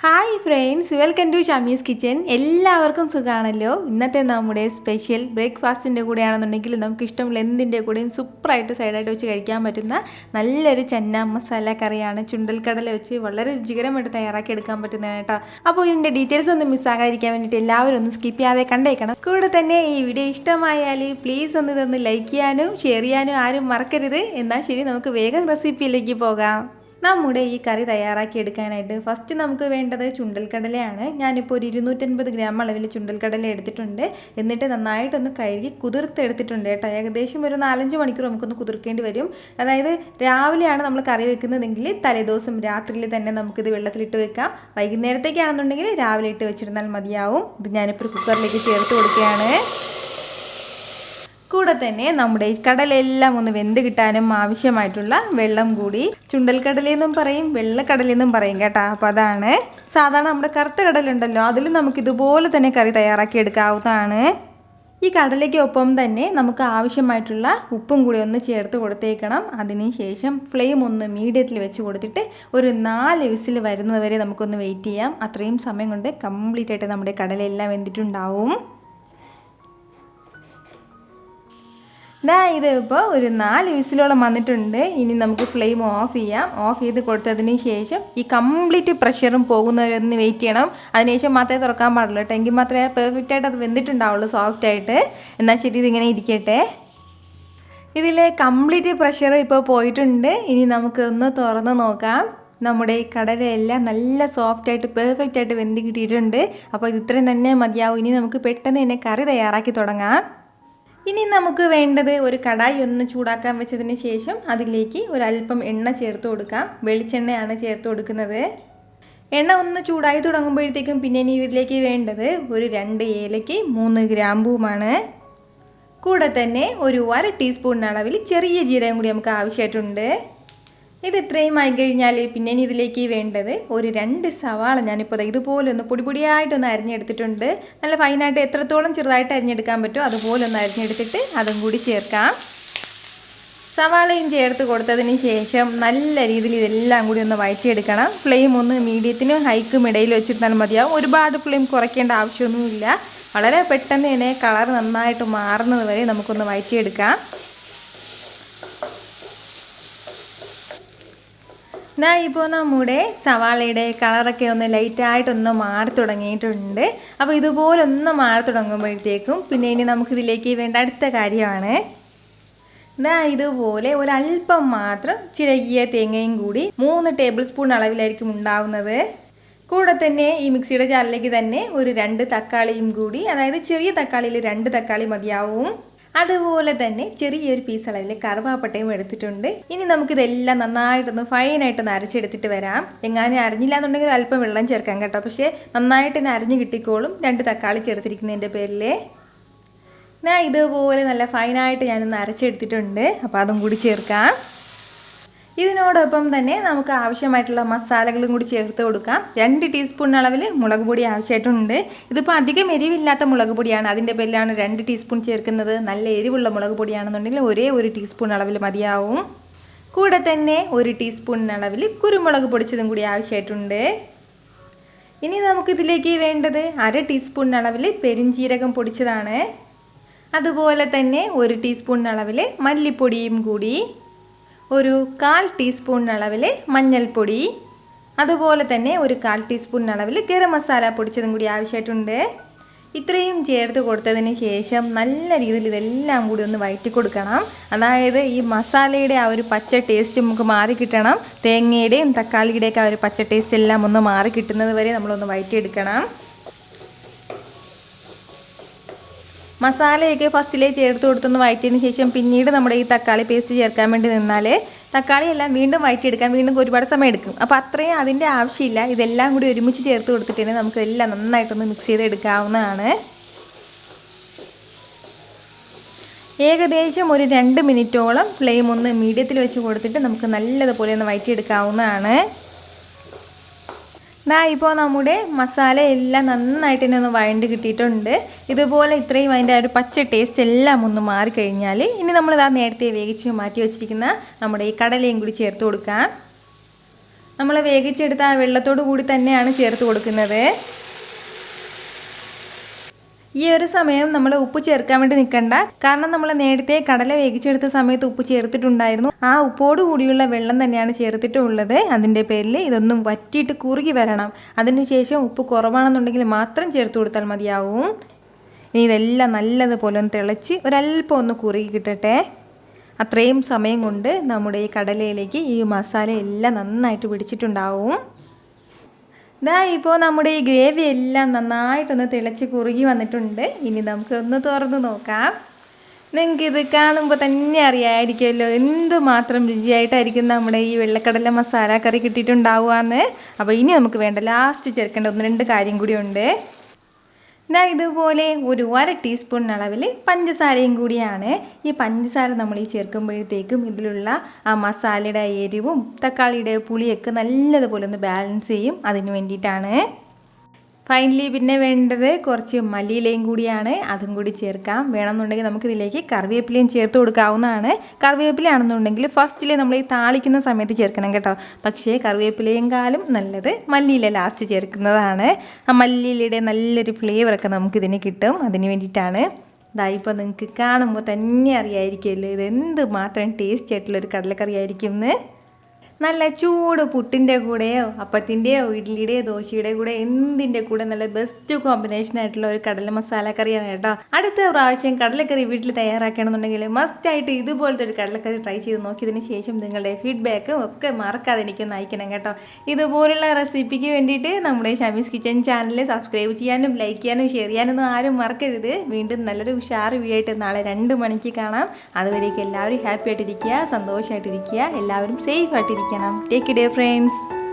Hi friends, welcome to Shami's kitchen. എല്ലാവർക്കും സുഖമാണല്ലോ. ഇന്നത്തെ നമ്മുടെ സ്പെഷ്യൽ ബ്രേക്ക്ഫാസ്റ്റിൻ്റെ കൂടെയാണെന്നുണ്ടെങ്കിൽ നമുക്ക് ഇഷ്ടമുള്ള എന്തിൻ്റെ കൂടെയും സൂപ്പറായിട്ട് സൈഡായിട്ട് വെച്ച് കഴിക്കാൻ പറ്റുന്ന നല്ലൊരു ചന്ന മസാല കറിയാണ്. ചുണ്ടൽക്കടല വെച്ച് വളരെ രുചികരമായിട്ട് തയ്യാറാക്കി എടുക്കാൻ പറ്റുന്നതാണ് കേട്ടോ. അപ്പോൾ ഇതിൻ്റെ ഡീറ്റെയിൽസ് ഒന്നും മിസ്സാകാതിരിക്കാൻ വേണ്ടിയിട്ട് എല്ലാവരും ഒന്ന് സ്കിപ്പ് ചെയ്യാതെ കണ്ടേക്കണം. കൂടെ തന്നെ ഈ വീഡിയോ ഇഷ്ടമായാൽ പ്ലീസ് ഒന്ന് ഇതൊന്ന് ലൈക്ക് ചെയ്യാനും ഷെയർ ചെയ്യാനും ആരും മറക്കരുത്. എന്നാൽ ശരി, നമുക്ക് വേഗം റെസിപ്പിയിലേക്ക് പോകാം. നമ്മുടെ ഈ കറി തയ്യാറാക്കി എടുക്കാനായിട്ട് ഫസ്റ്റ് നമുക്ക് വേണ്ടത് ചുണ്ടൽക്കടലയാണ്. ഞാനിപ്പോൾ ഒരു 250 ഗ്രാം അളവിൽ ചുണ്ടൽക്കടല എടുത്തിട്ടുണ്ട്. എന്നിട്ട് നന്നായിട്ടൊന്ന് കഴുകി കുതിർത്തെടുത്തിട്ടുണ്ട് കേട്ടോ. ഏകദേശം ഒരു 4-5 മണിക്കൂർ നമുക്കൊന്ന് കുതിർക്കേണ്ടി വരും. അതായത് രാവിലെയാണ് നമ്മൾ കറി വെക്കുന്നതെങ്കിൽ തലേദിവസം രാത്രിയിൽ തന്നെ നമുക്കിത് വെള്ളത്തിലിട്ട് വെക്കാം. വൈകുന്നേരത്തേക്കാണെന്നുണ്ടെങ്കിൽ രാവിലെ ഇട്ട് വെച്ചിരുന്നാൽ മതിയാവും. ഇത് ഞാനിപ്പോൾ കുക്കറിലേക്ക് ചേർത്ത് കൊടുക്കുകയാണ്. കൂടെ തന്നെ നമ്മുടെ ഈ കടലെല്ലാം ഒന്ന് വെന്ത് കിട്ടാനും ആവശ്യമായിട്ടുള്ള വെള്ളം കൂടി. ചുണ്ടൽക്കടലെന്നും പറയും, വെള്ളക്കടലെന്നും പറയും കേട്ടോ. അപ്പോൾ അതാണ് സാധാരണ നമ്മുടെ കറുത്ത കടലുണ്ടല്ലോ, അതിൽ നമുക്ക് ഇതുപോലെ തന്നെ കറി തയ്യാറാക്കി എടുക്കാവുന്നതാണ്. ഈ കടലയ്ക്കൊപ്പം തന്നെ നമുക്ക് ആവശ്യമായിട്ടുള്ള ഉപ്പും കൂടി ഒന്ന് ചേർത്ത് കൊടുത്തേക്കണം. അതിനുശേഷം ഫ്ലെയിം ഒന്ന് മീഡിയത്തിൽ വെച്ച് കൊടുത്തിട്ട് ഒരു 4 വിസിൽ വരുന്നത് വരെ നമുക്കൊന്ന് വെയിറ്റ് ചെയ്യാം. അത്രയും സമയം കൊണ്ട് കംപ്ലീറ്റ് ആയിട്ട് നമ്മുടെ കടലെല്ലാം വെന്തിട്ടുണ്ടാവും. ഇത് ഇപ്പോൾ ഒരു 4 വിസിലോളം വന്നിട്ടുണ്ട്. ഇനി നമുക്ക് ഫ്ലെയിം ഓഫ് ചെയ്യാം. ഓഫ് ചെയ്ത് കൊടുത്തതിന് ശേഷം ഈ കംപ്ലീറ്റ് പ്രഷറും പോകുന്നവരൊന്ന് വെയിറ്റ് ചെയ്യണം. അതിനുശേഷം മാത്രമേ തുറക്കാൻ പാടുള്ളൂ കേട്ടോ. എങ്കിൽ മാത്രമേ പെർഫെക്റ്റായിട്ട് അത് വെന്തിട്ടുണ്ടാവുള്ളൂ, സോഫ്റ്റായിട്ട്. എന്നാൽ ശരി, ഇതിങ്ങനെ ഇരിക്കട്ടെ. ഇതിലെ കംപ്ലീറ്റ് പ്രഷർ ഇപ്പോൾ പോയിട്ടുണ്ട്. ഇനി നമുക്കൊന്ന് തുറന്ന് നോക്കാം. നമ്മുടെ ഈ കടലയെല്ലാം നല്ല സോഫ്റ്റായിട്ട് പെർഫെക്റ്റായിട്ട് വെന്ത് കിട്ടിയിട്ടുണ്ട്. അപ്പോൾ ഇത് ഇത്രയും തന്നെ മതിയാവും. ഇനി നമുക്ക് പെട്ടെന്ന് തന്നെ കറി തയ്യാറാക്കി തുടങ്ങാം. ഇനി നമുക്ക് വേണ്ടത് ഒരു കടായി ഒന്ന് ചൂടാക്കാൻ വെച്ചതിന് ശേഷം അതിലേക്ക് ഒരല്പം എണ്ണ ചേർത്ത് കൊടുക്കാം. വെളിച്ചെണ്ണയാണ് ചേർത്ത് കൊടുക്കുന്നത്. എണ്ണ ഒന്ന് ചൂടായി തുടങ്ങുമ്പോഴത്തേക്കും പിന്നെ ഇനി ഇതിലേക്ക് വേണ്ടത് ഒരു 2 ഏലയ്ക്ക് 3 ഗ്രാമ്പൂമാണ്. കൂടെ തന്നെ ഒരു 1/2 ടീസ്പൂൺ അളവിൽ ചെറിയ ജീരകം കൂടി നമുക്ക് ആവശ്യമായിട്ടുണ്ട്. ഇത് ഇത്രയും ആയി കഴിഞ്ഞാൽ പിന്നെ ഇനി ഇതിലേക്ക് വേണ്ടത് ഒരു 2 സവാള ഞാനിപ്പോൾ ഇതുപോലെ ഒന്ന് പൊടിയായിട്ടൊന്ന് അരിഞ്ഞെടുത്തിട്ടുണ്ട്. നല്ല ഫൈനായിട്ട് എത്രത്തോളം ചെറുതായിട്ട് അരിഞ്ഞെടുക്കാൻ പറ്റുമോ അതുപോലെ ഒന്ന് അരിഞ്ഞെടുത്തിട്ട് അതും കൂടി ചേർക്കാം. സവാളയും ചേർത്ത് കൊടുത്തതിന് ശേഷം നല്ല രീതിയിൽ ഇതെല്ലാം കൂടി ഒന്ന് വഴറ്റിയെടുക്കണം. ഫ്ലെയിം ഒന്ന് മീഡിയത്തിനും ഹൈക്കും ഇടയിൽ വെച്ചിരുന്നാൽ മതിയാവും. ഒരുപാട് ഫ്ലെയിം കുറയ്ക്കേണ്ട ആവശ്യമൊന്നുമില്ല. വളരെ പെട്ടെന്ന് തന്നെ കളർ നന്നായിട്ട് മാറുന്നത് വരെ നമുക്കൊന്ന് വഴറ്റിയെടുക്കാം. ഇപ്പോൾ നമ്മുടെ സവാളയുടെ കളറൊക്കെ ഒന്ന് ലൈറ്റായിട്ടൊന്ന് മാറി തുടങ്ങിയിട്ടുണ്ട്. അപ്പോൾ ഇതുപോലെ ഒന്ന് മാറി തുടങ്ങുമ്പോഴത്തേക്കും പിന്നെ ഇനി നമുക്കിതിലേക്ക് വേണ്ട അടുത്ത കാര്യമാണ് ഇതുപോലെ ഒരല്പം മാത്രം ചിരകിയ തേങ്ങയും കൂടി 3 ടേബിൾ സ്പൂൺ അളവിലായിരിക്കും ഉണ്ടാവുന്നത്. കൂടെ തന്നെ ഈ മിക്സിയുടെ ജാറിലേക്ക് തന്നെ ഒരു 2 തക്കാളിയും കൂടി, അതായത് ചെറിയ തക്കാളിയിൽ 2 തക്കാളി മതിയാവും. അതുപോലെ തന്നെ ചെറിയൊരു പീസ് അളവിൽ കറുവാപ്പട്ടയും എടുത്തിട്ടുണ്ട്. ഇനി നമുക്കിതെല്ലാം നന്നായിട്ടൊന്ന് ഫൈനായിട്ടൊന്ന് അരച്ചെടുത്തിട്ട് വരാം. എങ്ങാനും അരിഞ്ഞില്ല എന്നുണ്ടെങ്കിൽ അല്പം വെള്ളം ചേർക്കാം കേട്ടോ. പക്ഷേ നന്നായിട്ട് തന്നെ അരിഞ്ഞ് കിട്ടിക്കോളും 2 തക്കാളി ചേർത്തിരിക്കുന്നതിൻ്റെ പേരിൽ. ഇതുപോലെ നല്ല ഫൈനായിട്ട് ഞാനൊന്ന് അരച്ചെടുത്തിട്ടുണ്ട്. അപ്പോൾ അതും കൂടി ചേർക്കാം. ഇതിനോടൊപ്പം തന്നെ നമുക്ക് ആവശ്യമായിട്ടുള്ള മസാലകളും കൂടി ചേർത്ത് കൊടുക്കാം. 2 ടീസ്പൂൺ അളവിൽ മുളക് പൊടി ആവശ്യമായിട്ടുണ്ട്. ഇതിപ്പോൾ അധികം എരിവില്ലാത്ത മുളക് പൊടിയാണ്, അതിൻ്റെ പേരിലാണ് 2 ടീസ്പൂൺ ചേർക്കുന്നത്. നല്ല എരിവുള്ള മുളക് പൊടിയാണെന്നുണ്ടെങ്കിൽ ഒരേ 1 ടീസ്പൂൺ അളവിൽ മതിയാവും. കൂടെ തന്നെ 1 ടീസ്പൂൺ അളവിൽ കുരുമുളക് പൊടിച്ചതും കൂടി ആവശ്യമായിട്ടുണ്ട്. ഇനി നമുക്കിതിലേക്ക് വേണ്ടത് 1/2 ടീസ്പൂൺ അളവിൽ പെരിഞ്ജീരകം പൊടിച്ചതാണ്. അതുപോലെ തന്നെ 1 ടീസ്പൂൺ അളവിൽ മല്ലിപ്പൊടിയും കൂടി, ഒരു 1/4 ടീസ്പൂൺ അളവിൽ മഞ്ഞൾപ്പൊടി, അതുപോലെ തന്നെ ഒരു 1/4 ടീസ്പൂൺ അളവിൽ ഗരം മസാല പൊടിച്ചതും കൂടി ആവശ്യമായിട്ടുണ്ട്. ഇത്രയും ചേർത്ത് കൊടുത്തതിന് ശേഷം നല്ല രീതിയിൽ ഇതെല്ലാം കൂടി ഒന്ന് വഴറ്റി കൊടുക്കണം. അതായത് ഈ മസാലയുടെ ആ ഒരു പച്ച ടേസ്റ്റ് നമുക്ക് മാറി കിട്ടണം. തേങ്ങയുടെയും തക്കാളിയുടെയൊക്കെ ആ ഒരു പച്ച ടേസ്റ്റ് എല്ലാം ഒന്ന് മാറി കിട്ടുന്നത് വരെ നമ്മളൊന്ന് വഴറ്റിയെടുക്കണം. മസാലയൊക്കെ ഫസ്റ്റിലേ ചേർത്ത് കൊടുത്തൊന്ന് വഴറ്റിയതിന് ശേഷം പിന്നീട് നമ്മുടെ ഈ തക്കാളി പേസ്റ്റ് ചേർക്കാൻ വേണ്ടി നിന്നാൽ തക്കാളിയെല്ലാം വീണ്ടും വഴറ്റിയെടുക്കാൻ വീണ്ടും ഒരുപാട് സമയം എടുക്കും. അപ്പോൾ അത്രയും അതിൻ്റെ ആവശ്യമില്ല. ഇതെല്ലാം കൂടി ഒരുമിച്ച് ചേർത്ത് കൊടുത്തിട്ട് നമുക്ക് എല്ലാം നന്നായിട്ടൊന്ന് മിക്സ് ചെയ്തെടുക്കാവുന്നതാണ്. ഏകദേശം ഒരു 2 മിനിറ്റോളം ഫ്ലെയിം ഒന്ന് മീഡിയത്തിൽ വെച്ച് കൊടുത്തിട്ട് നമുക്ക് നല്ലതുപോലെ ഒന്ന് വഴറ്റിയെടുക്കാവുന്നതാണ്. ഇപ്പോൾ നമ്മുടെ മസാല എല്ലാം നന്നായിട്ട് തന്നെ ഒന്ന് വഴണ്ട് കിട്ടിയിട്ടുണ്ട്. ഇതുപോലെ ഇത്രയും അതിൻ്റെ ഒരു പച്ച ടേസ്റ്റ് എല്ലാം ഒന്ന് മാറിക്കഴിഞ്ഞാൽ ഇനി നമ്മളിതാ നേരത്തെ വേവിച്ച് മാറ്റി വെച്ചിരിക്കുന്ന നമ്മുടെ ഈ കടലയും കൂടി ചേർത്ത് കൊടുക്കാം. നമ്മൾ വേവിച്ചെടുത്ത ആ വെള്ളത്തോട് കൂടി തന്നെയാണ് ചേർത്ത് കൊടുക്കുന്നത്. ഈ ഒരു സമയം നമ്മൾ ഉപ്പ് ചേർക്കാൻ വേണ്ടി നിൽക്കണ്ട. കാരണം നമ്മൾ നേരത്തെ കടല വേവിച്ചെടുത്ത സമയത്ത് ഉപ്പ് ചേർത്തിട്ടുണ്ടായിരുന്നു. ആ ഉപ്പോട് കൂടിയുള്ള വെള്ളം തന്നെയാണ് ചേർത്തിട്ടുള്ളത്. അതിൻ്റെ പേരിൽ ഇതൊന്നും വറ്റിയിട്ട് കുറുകി വരണം. അതിനുശേഷം ഉപ്പ് കുറവാണെന്നുണ്ടെങ്കിൽ മാത്രം ചേർത്ത് കൊടുത്താൽ മതിയാവും. ഇനി ഇതെല്ലാം നല്ലതുപോലെ ഒന്ന് തിളച്ച് ഒരല്പം ഒന്ന് കുറുകി കിട്ടട്ടെ. അത്രയും സമയം കൊണ്ട് നമ്മുടെ ഈ കടലയിലേക്ക് ഈ മസാല എല്ലാം നന്നായിട്ട് പിടിച്ചിട്ടുണ്ടാവും. ഇതാ ഇപ്പോൾ നമ്മുടെ ഈ ഗ്രേവി എല്ലാം നന്നായിട്ടൊന്ന് തിളച്ച് കുറുകി വന്നിട്ടുണ്ട്. ഇനി നമുക്കൊന്ന് തുറന്ന് നോക്കാം. നിങ്ങൾക്കിത് കാണുമ്പോൾ തന്നെ അറിയാമായിരിക്കുമല്ലോ എന്തുമാത്രം രുചിയായിട്ടായിരിക്കും നമ്മുടെ ഈ വെള്ളക്കടല മസാല കറി കിട്ടിയിട്ടുണ്ടാവുകയെന്ന്. അപ്പോൾ ഇനി നമുക്ക് വേണ്ട ലാസ്റ്റ് ചേർക്കേണ്ട 1-2 കാര്യം കൂടിയുണ്ട്. ഇതുപോലെ ഒരു 1/2 ടീസ്പൂൺ അളവിൽ പഞ്ചസാരയും കൂടിയാണ്. ഈ പഞ്ചസാര നമ്മൾ ഈ ചേർക്കുമ്പോഴത്തേക്കും ഇതിലുള്ള ആ മസാലയുടെ എരിവും തക്കാളിയുടെ പുളിയൊക്കെ നല്ലതുപോലെ ഒന്ന് ബാലൻസ് ചെയ്യും. അതിന് വേണ്ടിയിട്ടാണ്. ഫൈനലി പിന്നെ വേണ്ടത് കുറച്ച് മല്ലിയിലയും കൂടിയാണ്. അതും കൂടി ചേർക്കാം. വേണമെന്നുണ്ടെങ്കിൽ നമുക്കിതിലേക്ക് കറിവേപ്പിലയും ചേർത്ത് കൊടുക്കാവുന്നതാണ്. കറിവേപ്പിലയാണെന്നുണ്ടെങ്കിൽ ഫസ്റ്റിൽ നമ്മൾ ഈ താളിക്കുന്ന സമയത്ത് ചേർക്കണം കേട്ടോ. പക്ഷേ കറിവേപ്പിലയെക്കാളും നല്ലത് മല്ലിയില ലാസ്റ്റ് ചേർക്കുന്നതാണ്. ആ മല്ലിയിലയുടെ നല്ലൊരു ഫ്ലേവറൊക്കെ നമുക്കിതിന് കിട്ടും. അതിന് വേണ്ടിയിട്ടാണ്. ഇപ്പോൾ നിങ്ങൾക്ക് കാണുമ്പോൾ തന്നെ അറിയാമായിരിക്കുമല്ലോ ഇത് എന്ത് മാത്രം ടേസ്റ്റ് ആയിട്ടുള്ളൊരു കടലക്കറി ആയിരിക്കും എന്ന്. നല്ല ചൂട് പുട്ടിൻ്റെ കൂടെയോ അപ്പത്തിൻ്റെയോ ഇഡ്ഡലിയുടെയോ ദോശയുടെ കൂടെ എന്തിൻ്റെ കൂടെ നല്ല ബെസ്റ്റ് കോമ്പിനേഷൻ ആയിട്ടുള്ള ഒരു കടല മസാല കറിയാണ് കേട്ടോ. അടുത്ത പ്രാവശ്യം കടലക്കറി വീട്ടിൽ തയ്യാറാക്കണമെന്നുണ്ടെങ്കിൽ മസ്റ്റായിട്ട് ഇതുപോലത്തെ ഒരു കടലക്കറി ട്രൈ ചെയ്ത് നോക്കിയതിന് ശേഷം നിങ്ങളുടെ ഫീഡ്ബാക്കും ഒക്കെ മറക്കാതെ എനിക്കൊന്ന് അയക്കണം കേട്ടോ. ഇതുപോലുള്ള റെസിപ്പിക്ക് വേണ്ടിയിട്ട് നമ്മുടെ ഷമീസ് കിച്ചൻ ചാനൽ സബ്സ്ക്രൈബ് ചെയ്യാനും ലൈക്ക് ചെയ്യാനും ഷെയർ ചെയ്യാനൊന്നും ആരും മറക്കരുത്. വീണ്ടും നല്ലൊരു ഉഷാറ് വീഡിയോ ആയിട്ട് നാളെ 2 മണിക്ക് കാണാം. അതുവരേക്കും എല്ലാവരും ഹാപ്പി ആയിട്ടിരിക്കുക, സന്തോഷമായിട്ടിരിക്കുക, എല്ലാവരും സേഫ് ആയിട്ടിരിക്കുക. Take care, dear friends.